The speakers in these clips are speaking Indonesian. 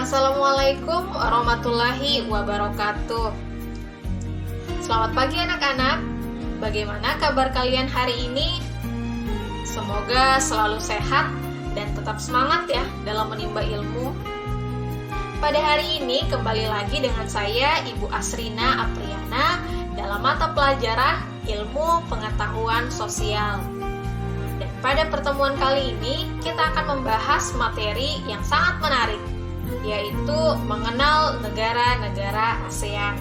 Assalamualaikum warahmatullahi wabarakatuh. Selamat pagi anak-anak. Bagaimana kabar kalian hari ini? Semoga selalu sehat dan tetap semangat ya dalam menimba ilmu. Pada hari ini kembali lagi dengan saya Ibu Asrina Apriana dalam mata pelajaran Ilmu Pengetahuan Sosial. Dan pada pertemuan kali ini kita akan membahas materi yang sangat menarik, yaitu mengenal negara-negara ASEAN.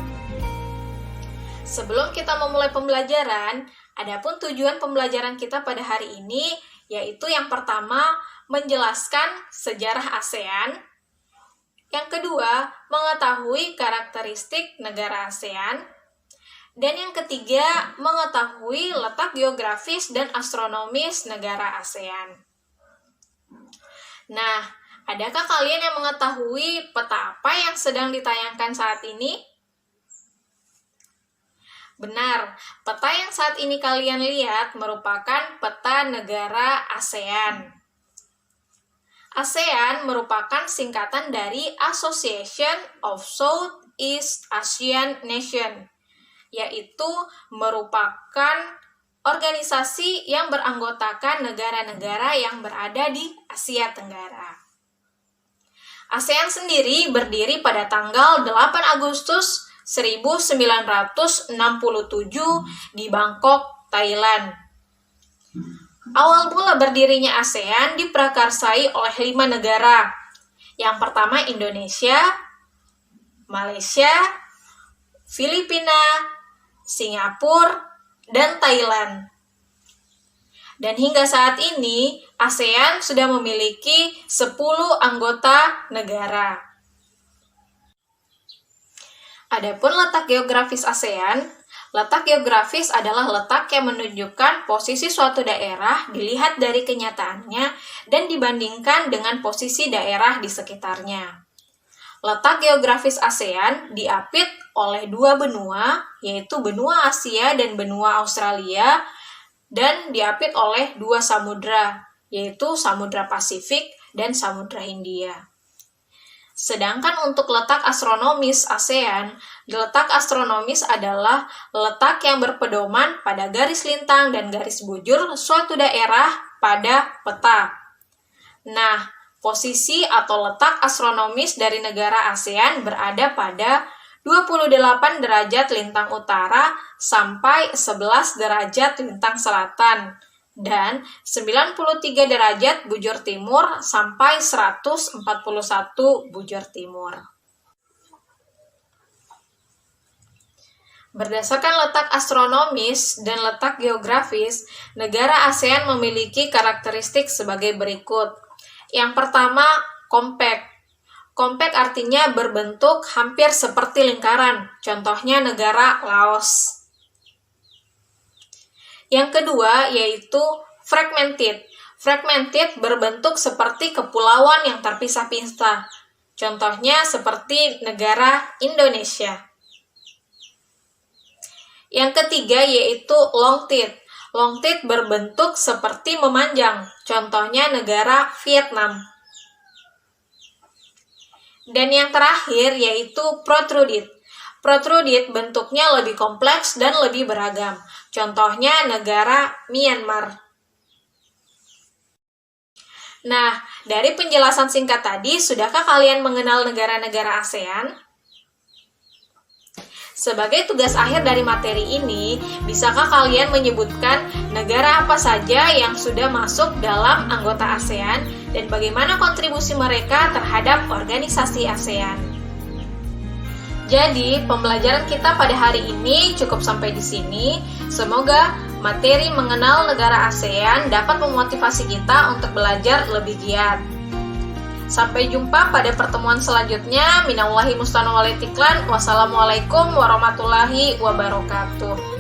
Sebelum kita memulai pembelajaran, adapun tujuan pembelajaran kita pada hari ini yaitu yang pertama, menjelaskan sejarah ASEAN. Yang kedua, mengetahui karakteristik negara ASEAN. Dan yang ketiga, mengetahui letak geografis dan astronomis negara ASEAN. Nah, adakah kalian yang mengetahui peta apa yang sedang ditayangkan saat ini? Benar, peta yang saat ini kalian lihat merupakan peta negara ASEAN. ASEAN merupakan singkatan dari Association of Southeast Asian Nations, yaitu merupakan organisasi yang beranggotakan negara-negara yang berada di Asia Tenggara. ASEAN sendiri berdiri pada tanggal 8 Agustus 1967 di Bangkok, Thailand. Awal mula berdirinya ASEAN diprakarsai oleh 5 negara. Yang pertama Indonesia, Malaysia, Filipina, Singapura, dan Thailand. Dan hingga saat ini, ASEAN sudah memiliki 10 anggota negara. Adapun letak geografis ASEAN, letak geografis adalah letak yang menunjukkan posisi suatu daerah dilihat dari kenyataannya dan dibandingkan dengan posisi daerah di sekitarnya. Letak geografis ASEAN diapit oleh 2 benua, yaitu benua Asia dan benua Australia, dan diapit oleh 2 samudra, yaitu Samudra Pasifik dan Samudra Hindia. Sedangkan untuk letak astronomis ASEAN, letak astronomis adalah letak yang berpedoman pada garis lintang dan garis bujur suatu daerah pada peta. Nah, posisi atau letak astronomis dari negara ASEAN berada pada 28 derajat lintang utara sampai 11 derajat lintang selatan dan 93 derajat bujur timur sampai 141 bujur timur. Berdasarkan letak astronomis dan letak geografis, negara ASEAN memiliki karakteristik sebagai berikut. Yang pertama, compact. Compact artinya berbentuk hampir seperti lingkaran, contohnya negara Laos. Yang kedua yaitu fragmented. Fragmented berbentuk seperti kepulauan yang terpisah-pisah, contohnya seperti negara Indonesia. Yang ketiga yaitu longitude. Longitude berbentuk seperti memanjang, contohnya negara Vietnam. Dan yang terakhir yaitu protruded. Protruded bentuknya lebih kompleks dan lebih beragam, contohnya negara Myanmar. Nah, dari penjelasan singkat tadi, sudahkah kalian mengenal negara-negara ASEAN? Sebagai tugas akhir dari materi ini, bisakah kalian menyebutkan negara apa saja yang sudah masuk dalam anggota ASEAN dan bagaimana kontribusi mereka terhadap organisasi ASEAN? Jadi, pembelajaran kita pada hari ini cukup sampai di sini. Semoga materi mengenal negara ASEAN dapat memotivasi kita untuk belajar lebih giat. Sampai jumpa pada pertemuan selanjutnya. Minallahi mustanawalitiklan. Wassalamualaikum warahmatullahi wabarakatuh.